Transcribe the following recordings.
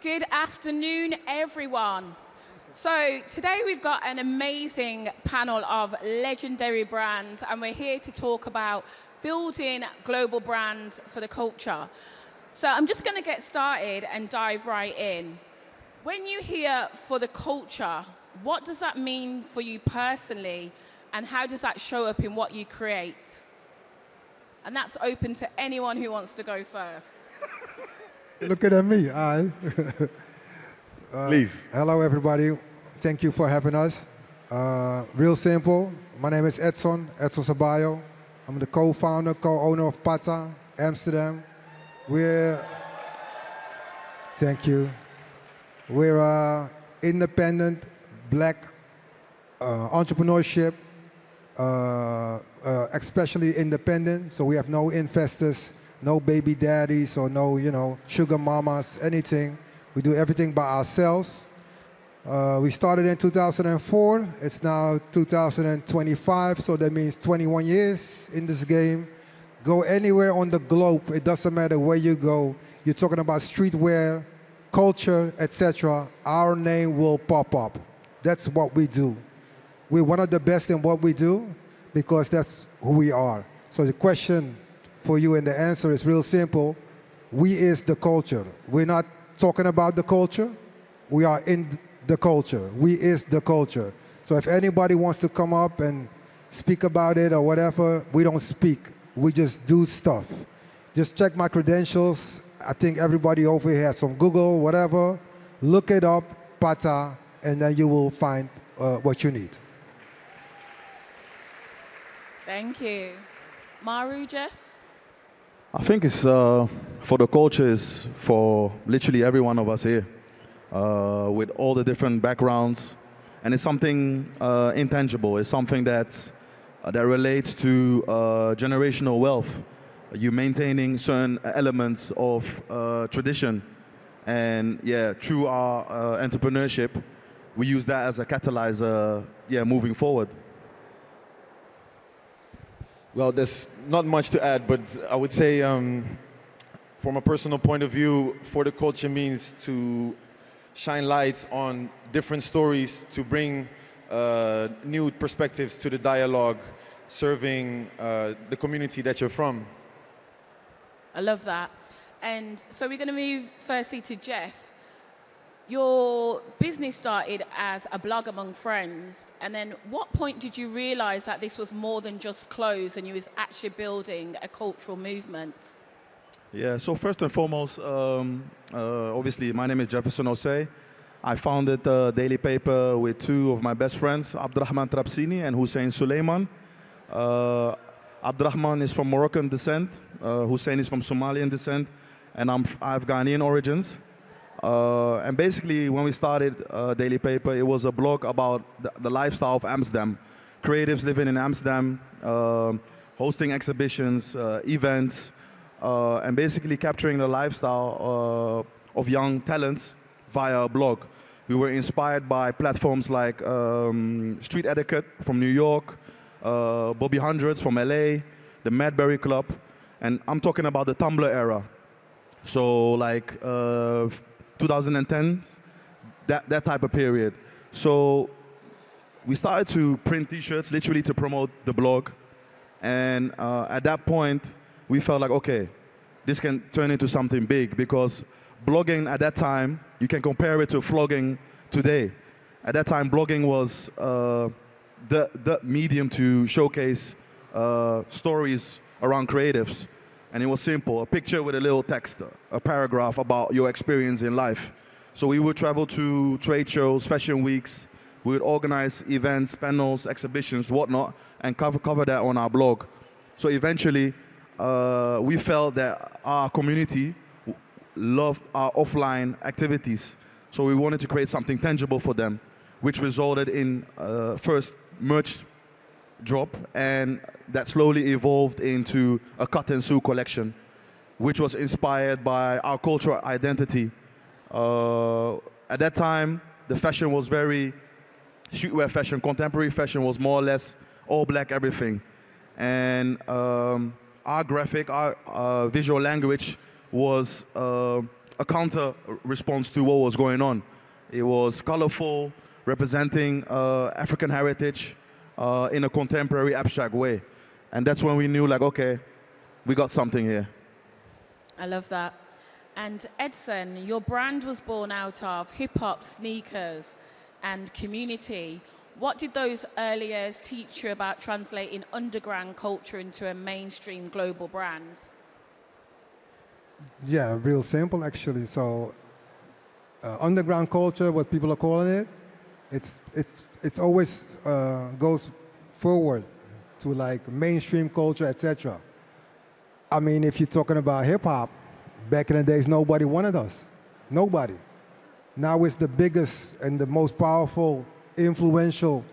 Good afternoon, everyone. So today we've got an amazing panel of legendary brands, and we're here to talk about building global brands for the culture. So I'm just going to get started and dive right in. When you hear for the culture, what does that mean for you personally, and how does that show up in what you create? And that's open to anyone who wants to go first. Looking at me, Please. hello everybody. Thank you for having us. Real simple. My name is Edson Sabayo. I'm the co-founder, co-owner of Patta, Amsterdam. Thank you. We're independent black entrepreneurship, especially independent. So we have no investors, no baby daddies, or no, sugar mamas, anything. We do everything by ourselves. We started in 2004. It's now 2025, so that means 21 years in this game. Go anywhere on the globe. It doesn't matter where you go. You're talking about streetwear, culture, etc. Our name will pop up. That's what we do. We're one of the best in what we do because that's who we are. So the question for you and the answer is real simple. We is the culture. We're not talking about the culture. We are in the culture. We is the culture. So if anybody wants to come up and speak about it or whatever, we don't speak. We just do stuff. Just check my credentials. I think everybody over here has some Google, whatever. Look it up, Patta, and then you will find what you need. Thank you. Maru, Jeff? I think it's for the culture, is for literally every one of us here, with all the different backgrounds, and it's something intangible. It's something that relates to generational wealth. You maintaining certain elements of tradition, and yeah, through our entrepreneurship, we use that as a catalyzer, moving forward. Well, there's not much to add, but I would say from a personal point of view, for the culture means to shine light on different stories, to bring new perspectives to the dialogue, serving the community that you're from. I love that. And so we're going to move firstly to Jeff. Your business started as a blog among friends, and then what point did you realize that this was more than just clothes and you was actually building a cultural movement? Yeah, so first and foremost, obviously my name is Jefferson Osei. I founded the daily paper with two of my best friends, Abdurrahman Trabsini and Hussein Suleiman. Abdurrahman is from Moroccan descent, Hussein is from Somalian descent, and I have Ghanaian origins. And basically, when we started Daily Paper, it was a blog about the lifestyle of Amsterdam. Creatives living in Amsterdam, hosting exhibitions, events, and basically capturing the lifestyle of young talents via a blog. We were inspired by platforms like Street Etiquette from New York, Bobby Hundreds from LA, the Madberry Club, and I'm talking about the Tumblr era. So like 2010s, that type of period. So we started to print t-shirts literally to promote the blog. And at that point, we felt like, okay, this can turn into something big, because blogging at that time, you can compare it to vlogging today. At that time, blogging was the medium to showcase stories around creatives. And it was simple, a picture with a little text, a paragraph about your experience in life. So we would travel to trade shows, fashion weeks, we would organize events, panels, exhibitions, whatnot, and cover that on our blog. So eventually, we felt that our community loved our offline activities. So we wanted to create something tangible for them, which resulted in first merch drop, and that slowly evolved into a cut and sew collection, which was inspired by our cultural identity. At that time, the fashion was very streetwear fashion. Contemporary fashion was more or less all black everything. And our graphic, our visual language was a counter response to what was going on. It was colorful, representing African heritage in a contemporary, abstract way. And that's when we knew, like, okay, we got something here. I love that. And Edson, your brand was born out of hip-hop, sneakers, and community. What did those early years teach you about translating underground culture into a mainstream global brand? Yeah, real simple actually. So underground culture, what people are calling it, it's always goes forward to like mainstream culture, etc. I mean, if you're talking about hip hop, back in the days, nobody wanted us. Nobody. Now it's the biggest and the most powerful, influential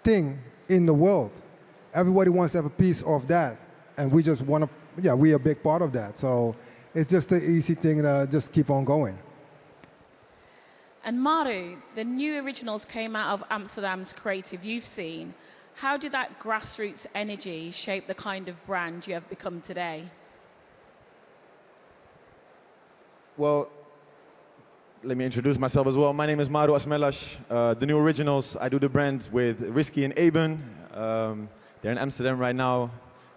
thing in the world. Everybody wants to have a piece of that, and we just want to, yeah, we're a big part of that. So it's just an easy thing to just keep on going. And Maru, the new originals came out of Amsterdam's creative youth scene. How did that grassroots energy shape the kind of brand you have become today? Well, let me introduce myself as well. My name is Maru Asmelas. The new originals, I do the brand with Risky and Aben. They're in Amsterdam right now.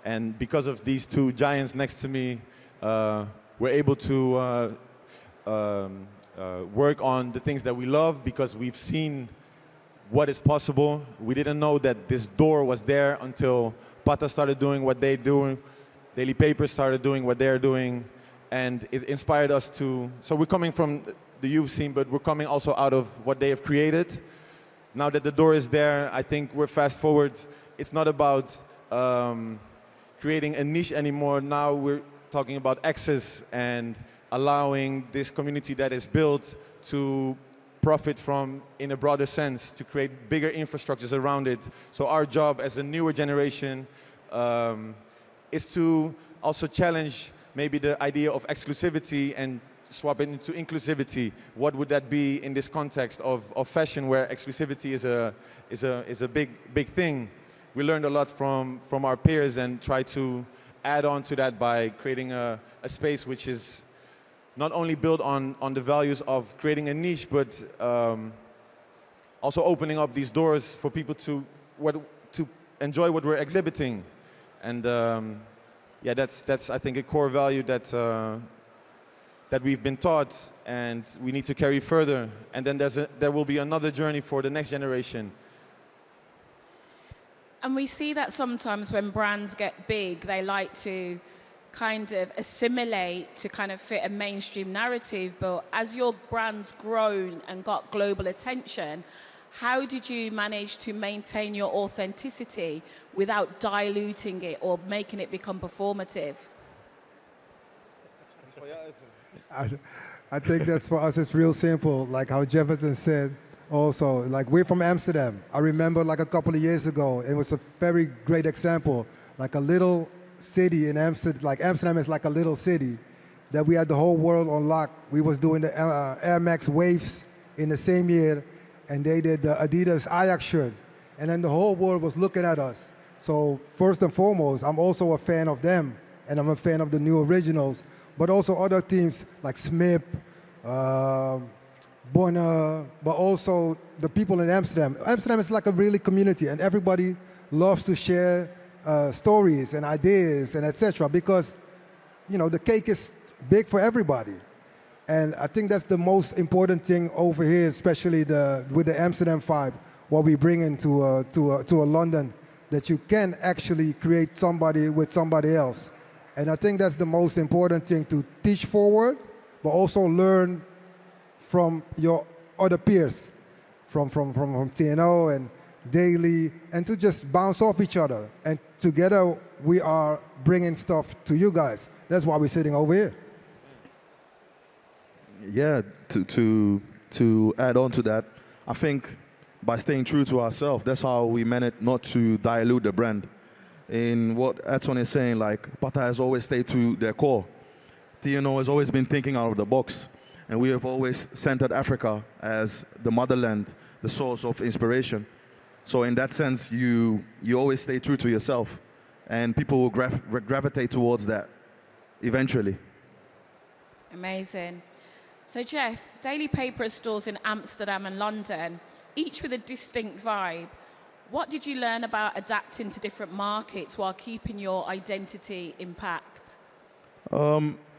And because of these two giants next to me, we're able to work on the things that we love because we've seen what is possible. We didn't know that this door was there until Patta started doing what they do, Daily Papers started doing what they're doing, and it inspired us to, so we're coming from the youth scene, but we're coming also out of what they have created. Now that the door is there, I think we're fast forward. It's not about creating a niche anymore. Now we're talking about access and allowing this community that is built to profit from in a broader sense, to create bigger infrastructures around it. So our job as a newer generation is to also challenge maybe the idea of exclusivity and swap it into inclusivity. What would that be in this context of fashion where exclusivity is a big thing? We learned a lot from our peers and try to add on to that by creating a space which is not only built on the values of creating a niche, but also opening up these doors for people to enjoy what we're exhibiting. And yeah, that's I think a core value that we've been taught, and we need to carry further. And then there will be another journey for the next generation. And we see that sometimes when brands get big, they like to kind of assimilate to kind of fit a mainstream narrative. But as your brand's grown and got global attention, how did you manage to maintain your authenticity without diluting it or making it become performative? I think that's for us, it's real simple. Like how Jefferson said also, like we're from Amsterdam. I remember like a couple of years ago, it was a very great example, like a little city in Amsterdam, like Amsterdam is like a little city that we had the whole world on lock. We was doing the Air Max Waves in the same year, and they did the Adidas Ajax shirt, and then the whole world was looking at us. So first and foremost, I'm also a fan of them, and I'm a fan of the new originals, but also other teams like Smith, Bonner, but also the people in Amsterdam. Amsterdam is like a really community, and everybody loves to share stories and ideas and etc. because, you know, the cake is big for everybody. And I think that's the most important thing over here, especially with the Amsterdam vibe, what we bring into a London, that you can actually create somebody with somebody else. And I think that's the most important thing, to teach forward, but also learn from your other peers, from TNO and Daily, and to just bounce off each other. And together we are bringing stuff to you guys. That's why we're sitting over here. Yeah, to add on to that, I think by staying true to ourselves, that's how we managed not to dilute the brand. In what Edson is saying, like Patta has always stayed to their core. TNO has always been thinking out of the box, and we have always centered Africa as the motherland, the source of inspiration. So in that sense, you always stay true to yourself, and people will gravitate towards that eventually. Amazing. So Jeff, Daily Paper has stores in Amsterdam and London, each with a distinct vibe. What did you learn about adapting to different markets while keeping your identity intact?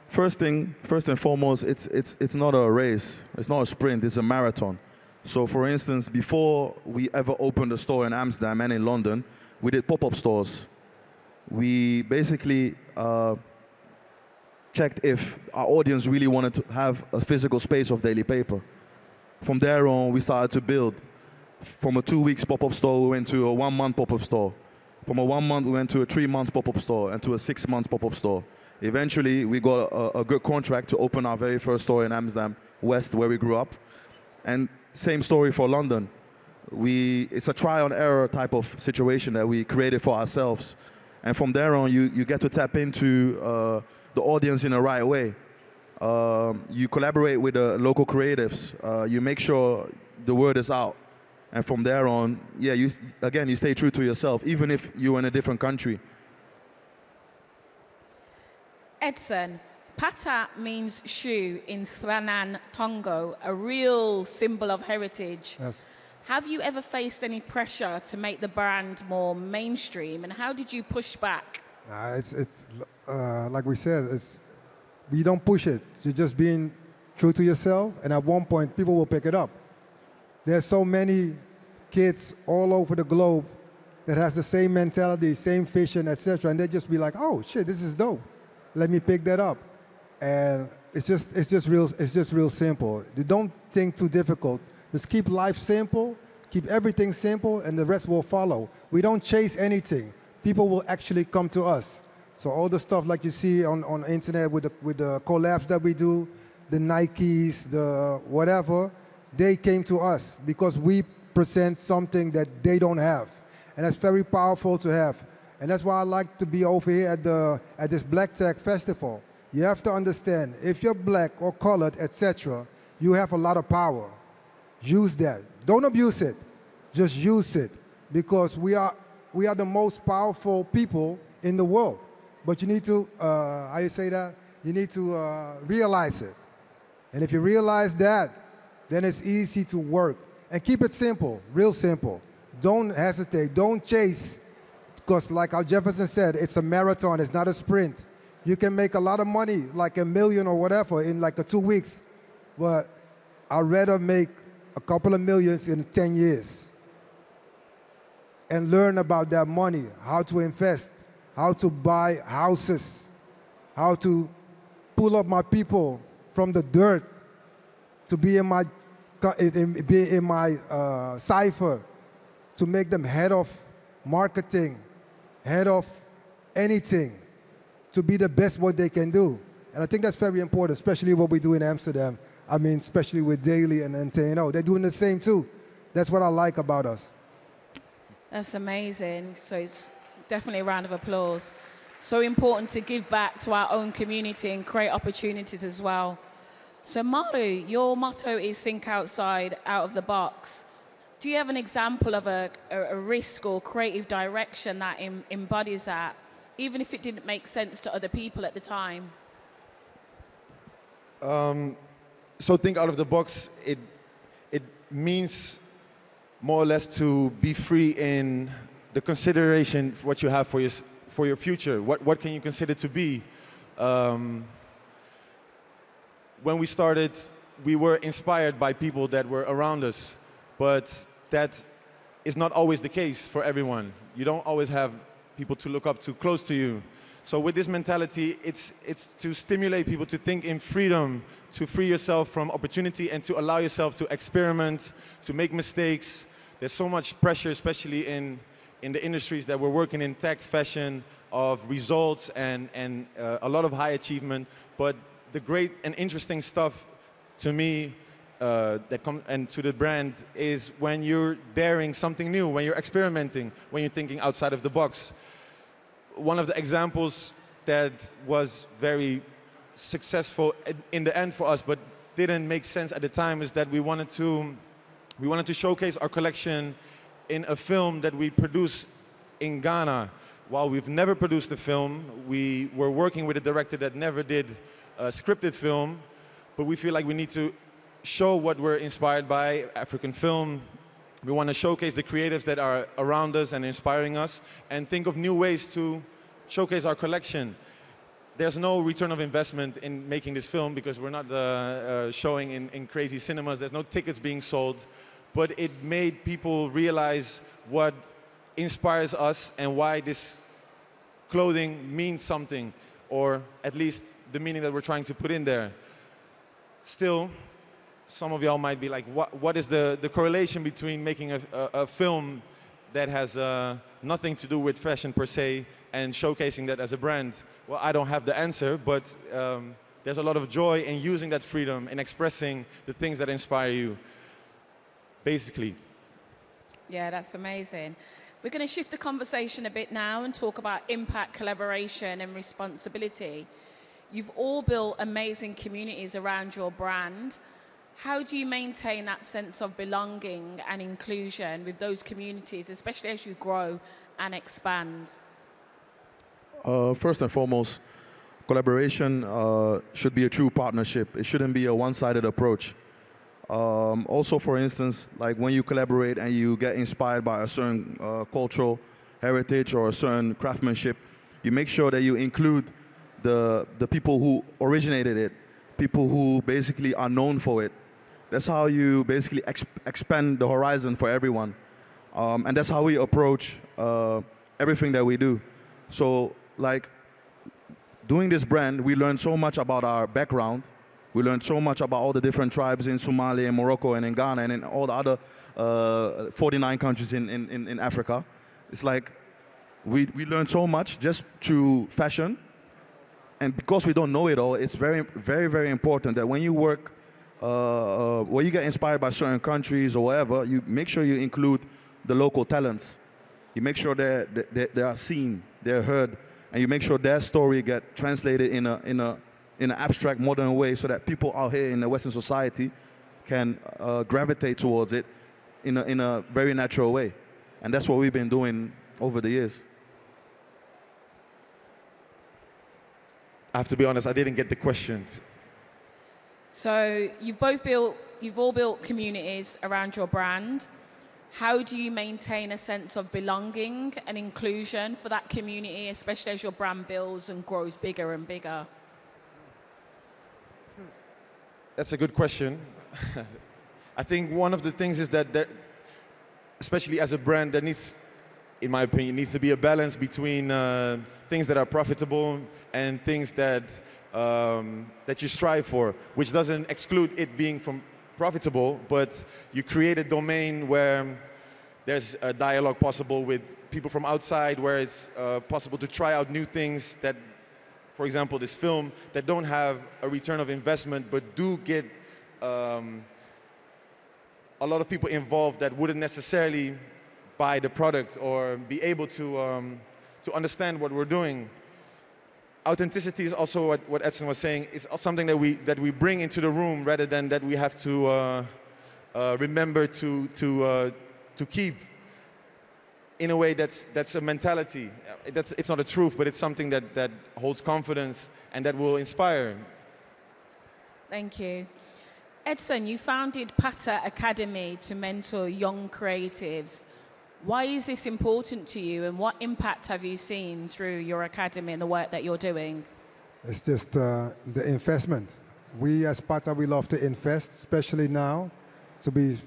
First and foremost, it's not a race. It's not a sprint. It's a marathon. So, for instance, before we ever opened a store in Amsterdam and in London, we did pop-up stores. We basically checked if our audience really wanted to have a physical space of Daily Paper. From there on, we started to build. From a 2 weeks pop-up store, we went to a 1 month pop-up store. From a 1 month, we went to a 3 months pop-up store and to a 6 months pop-up store. Eventually, we got a good contract to open our very first store in Amsterdam West, where we grew up. And same story for London. It's a try and error type of situation that we created for ourselves. And from there on, you get to tap into the audience in the right way. You collaborate with the local creatives. You make sure the word is out. And from there on, yeah, you stay true to yourself, even if you're in a different country. Edson, Patta means shoe in Sranan Tongo, a real symbol of heritage. Yes. Have you ever faced any pressure to make the brand more mainstream, and how did you push back? It's like we said, we don't push it. You're just being true to yourself, and at one point, people will pick it up. There's so many kids all over the globe that has the same mentality, same vision, etc., and they just be like, "Oh shit, this is dope. Let me pick that up." And it's just real simple. You don't think too difficult. Just keep life simple, keep everything simple, and the rest will follow. We don't chase anything. People will actually come to us. So all the stuff like you see on the internet with the collabs that we do, the Nikes, the whatever, they came to us because we present something that they don't have. And that's very powerful to have. And that's why I like to be over here at this Black Tech Festival. You have to understand, if you're black or colored, etc., you have a lot of power. Use that. Don't abuse it. Just use it. Because we are the most powerful people in the world. But you need to, how you say that? You need to realize it. And if you realize that, then it's easy to work. And keep it simple, real simple. Don't hesitate, don't chase. Because like how Jefferson said, it's a marathon, it's not a sprint. You can make a lot of money, like $1 million or whatever, in like 2 weeks. But I'd rather make a couple of millions in 10 years and learn about that money, how to invest, how to buy houses, how to pull up my people from the dirt to be in my cipher, to make them head of marketing, head of anything, to be the best what they can do. And I think that's very important, especially what we do in Amsterdam. I mean, especially with Daily and TNO. They're doing the same too. That's what I like about us. That's amazing. So it's definitely a round of applause. So important to give back to our own community and create opportunities as well. So Maru, your motto is think outside, out of the box. Do you have an example of a risk or creative direction that embodies that, even if it didn't make sense to other people at the time? So think out of the box, it means more or less to be free in the consideration for what you have for your future. What can you consider to be? When we started, we were inspired by people that were around us, but that is not always the case for everyone. You don't always have people to look up to close to you. So with this mentality, it's to stimulate people to think in freedom, to free yourself from opportunity and to allow yourself to experiment, to make mistakes. There's so much pressure, especially in the industries that we're working in, tech, fashion, of results and a lot of high achievement. But the great and interesting stuff to me and to the brand is when you're daring something new, when you're experimenting, when you're thinking outside of the box. One of the examples that was very successful in the end for us, but didn't make sense at the time, is that we wanted to showcase our collection in a film that we produced in Ghana, while we've never produced a film, we were working with a director that never did a scripted film, but we feel like we need to show what we're inspired by, African film. We want to showcase the creatives that are around us and inspiring us, and think of new ways to showcase our collection. There's no return of investment in making this film because we're not showing in crazy cinemas. There's no tickets being sold, but it made people realize what inspires us and why this clothing means something, or at least the meaning that we're trying to put in there. Still, some of y'all might be like, what is the correlation between making a film that has nothing to do with fashion per se and showcasing that as a brand? Well, I don't have the answer, but there's a lot of joy in using that freedom and expressing the things that inspire you, basically. Yeah, that's amazing. We're going to shift the conversation a bit now and talk about impact, collaboration, and responsibility. You've all built amazing communities around your brand. How do you maintain that sense of belonging and inclusion with those communities, especially as you grow and expand? First and foremost, collaboration should be a true partnership. It shouldn't be a one-sided approach. Also, for instance, like when you collaborate and you get inspired by a certain cultural heritage or a certain craftsmanship, you make sure that you include the people who originated it, people who basically are known for it. That's how you basically expand the horizon for everyone. And that's how we approach everything that we do. So, like, doing this brand, we learned so much about our background. We learned so much about all the different tribes in Somalia, in Morocco, and in Ghana, and in all the other 49 countries in Africa. It's like we learned so much just through fashion. And because we don't know it all, it's very, very, very important that when you work, when you get inspired by certain countries or whatever, you make sure you include the local talents. You make sure they are seen, they're heard, and you make sure their story get translated in an abstract, modern way, so that people out here in the Western society can gravitate towards it in a very natural way. And that's what we've been doing over the years. I have to be honest, I didn't get the question. So you've all built communities around your brand. How do you maintain a sense of belonging and inclusion for that community, especially as your brand builds and grows bigger and bigger? That's a good question. I think one of the things is that especially as a brand, there needs, in my opinion, needs to be a balance between things that are profitable and things that that you strive for, which doesn't exclude it being from profitable, but you create a domain where there's a dialogue possible with people from outside, where it's possible to try out new things that, for example, this film, that don't have a return of investment, but do get a lot of people involved that wouldn't necessarily buy the product or be able to understand what we're doing. Authenticity is also what Edson was saying, is something that we bring into the room rather than that we have to remember to keep. In a way, that's a mentality. It's not a truth, but it's something that holds confidence and that will inspire. Thank you. Edson, you founded Patta Academy to mentor young creatives. Why is this important to you, and what impact have you seen through your academy and the work that you're doing? It's just the investment. We as Patta, we love to invest, especially now. To be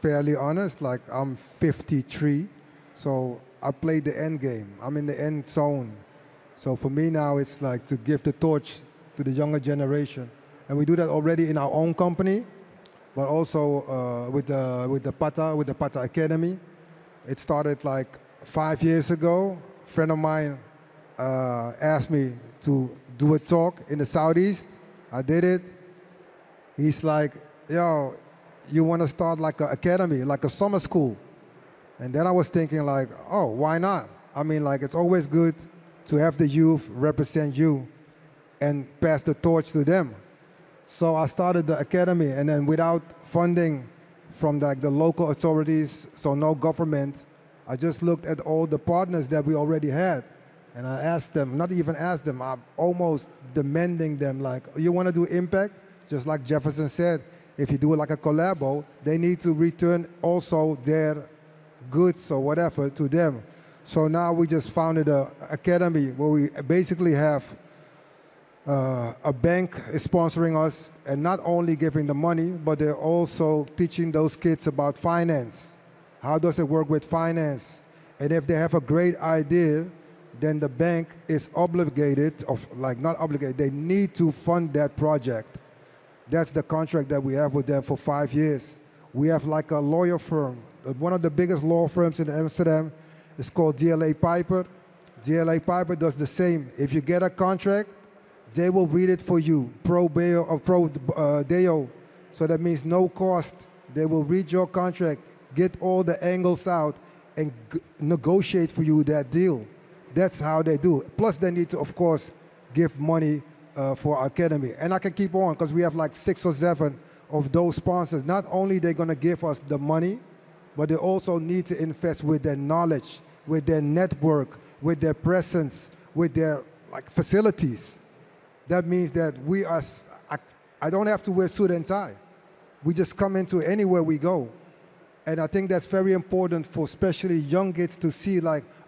fairly honest, like I'm 53, so I play the end game. I'm in the end zone. So for me now, it's like to give the torch to the younger generation. And we do that already in our own company, but also with the Patta Academy. It started like 5 years ago. A friend of mine asked me to do a talk in the Southeast. I did it. He's like, yo, you want to start like an academy, like a summer school? And then I was thinking like, oh, why not? I mean, like, it's always good to have the youth represent you and pass the torch to them. So I started the academy, and then without funding from like the local authorities, so no government, I just looked at all the partners that we already had. And I asked them, not even asked them, I'm almost demanding them, like, you want to do impact? Just like Jefferson said, if you do it like a collabo, they need to return also their goods or whatever to them. So now we just founded an academy where we basically have a bank is sponsoring us and not only giving the money, but they're also teaching those kids about finance. How does it work with finance? And if they have a great idea, then the bank is obligated, not obligated, they need to fund that project. That's the contract that we have with them for 5 years. We have like a lawyer firm. One of the biggest law firms in Amsterdam is called DLA Piper. DLA Piper does the same. If you get a contract, they will read it for you, pro deo. So that means no cost. They will read your contract, get all the angles out, and negotiate for you that deal. That's how they do it. Plus, they need to, of course, give money for our academy. And I can keep on because we have like 6 or 7 of those sponsors. Not only they're going to give us the money, but they also need to invest with their knowledge, with their network, with their presence, with their facilities. That means that I don't have to wear suit and tie. We just come into anywhere we go. And I think that's very important for especially young kids to see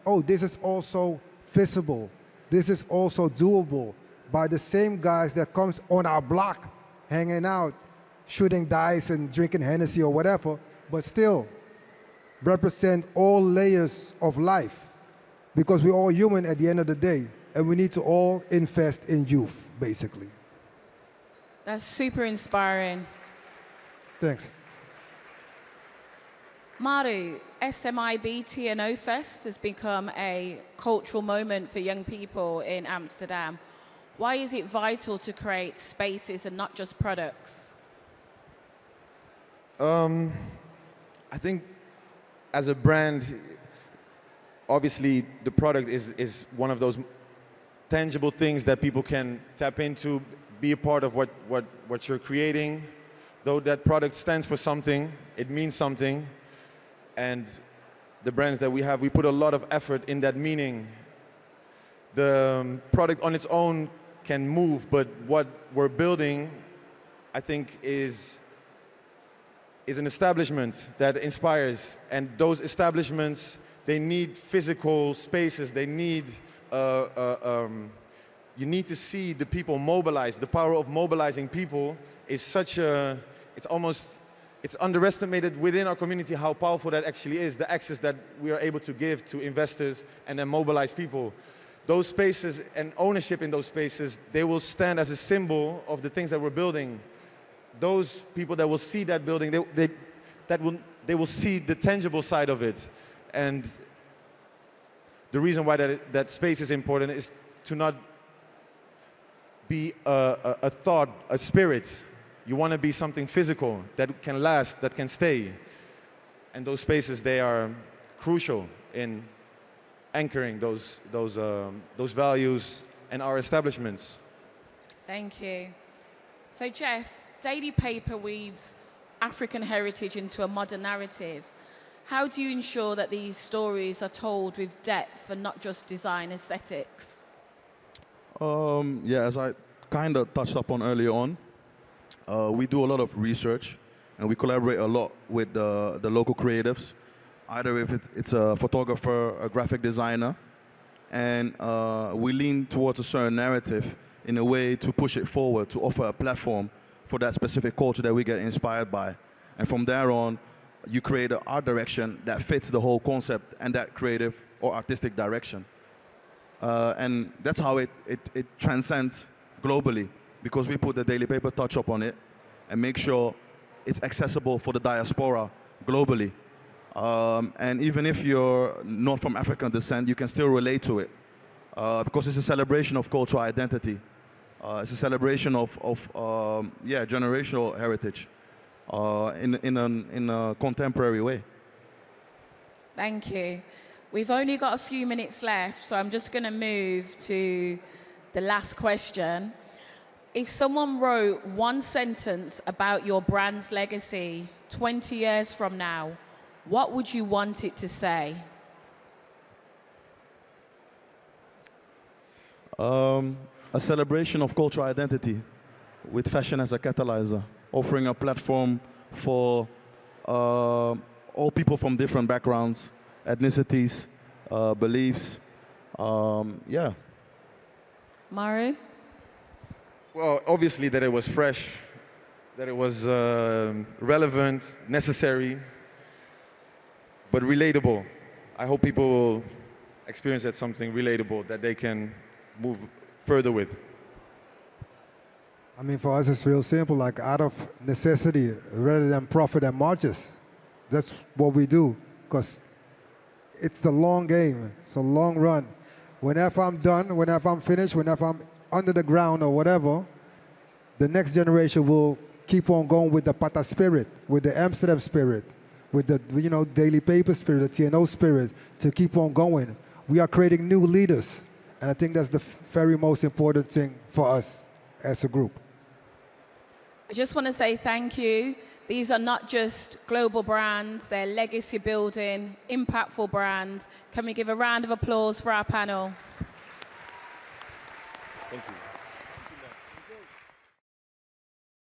oh, this is also feasible. This is also doable by the same guys that comes on our block, hanging out, shooting dice and drinking Hennessy or whatever, but still represent all layers of life because we're all human at the end of the day and we need to all invest in youth, basically. That's super inspiring. Thanks. Maru, SMIB TNO Fest has become a cultural moment for young people in Amsterdam. Why is it vital to create spaces and not just products? I think as a brand, obviously the product is one of those tangible things that people can tap into, be a part of what you're creating. Though that product stands for something, it means something. And the brands that we have, we put a lot of effort in that meaning. The product on its own can move, but what we're building, I think, is an establishment that inspires. And those establishments, they need physical spaces. They need, you need to see the people mobilize. The power of mobilizing people is such a, it's underestimated within our community how powerful that actually is, the access that we are able to give to investors and then mobilize people. Those spaces and ownership in those spaces, they will stand as a symbol of the things that we're building. Those people that will see that building, they will see the tangible side of it. And the reason why that space is important is to not be a thought, a spirit. You want to be something physical that can last, that can stay. And those spaces, they are crucial in anchoring those values and our establishments. Thank you. So Jeff, Daily Paper weaves African heritage into a modern narrative. How do you ensure that these stories are told with depth and not just design aesthetics? Yeah, as I kind of touched upon earlier on, we do a lot of research and we collaborate a lot with the local creatives, either if it's a photographer, a graphic designer, and we lean towards a certain narrative in a way to push it forward, to offer a platform for that specific culture that we get inspired by. And from there on, you create an art direction that fits the whole concept and that creative or artistic direction. And that's how it transcends globally, because we put the Daily Paper touch up on it and make sure it's accessible for the diaspora globally. And even if you're not from African descent, you can still relate to it because it's a celebration of cultural identity. It's a celebration of generational heritage in a contemporary way. Thank you. We've only got a few minutes left, so I'm just going to move to the last question. If someone wrote one sentence about your brand's legacy 20 years from now, what would you want it to say? A celebration of cultural identity with fashion as a catalyzer, offering a platform for all people from different backgrounds, ethnicities, beliefs. Yeah. Maru? Well, obviously that it was fresh, that it was relevant, necessary, but relatable. I hope people will experience that something relatable that they can move further with. I mean, for us, it's real simple, like out of necessity rather than profit and margins. That's what we do, because it's a long game. It's a long run. Whenever I'm done, whenever I'm finished, whenever I'm under the ground or whatever, the next generation will keep on going with the Patta spirit, with the Amsterdam spirit, with the daily paper spirit, the TNO spirit, to keep on going. We are creating new leaders, and I think that's the very most important thing for us as a group. I just want to say thank you. These are not just global brands, they're legacy building, impactful brands. Can we give a round of applause for our panel? Thank you.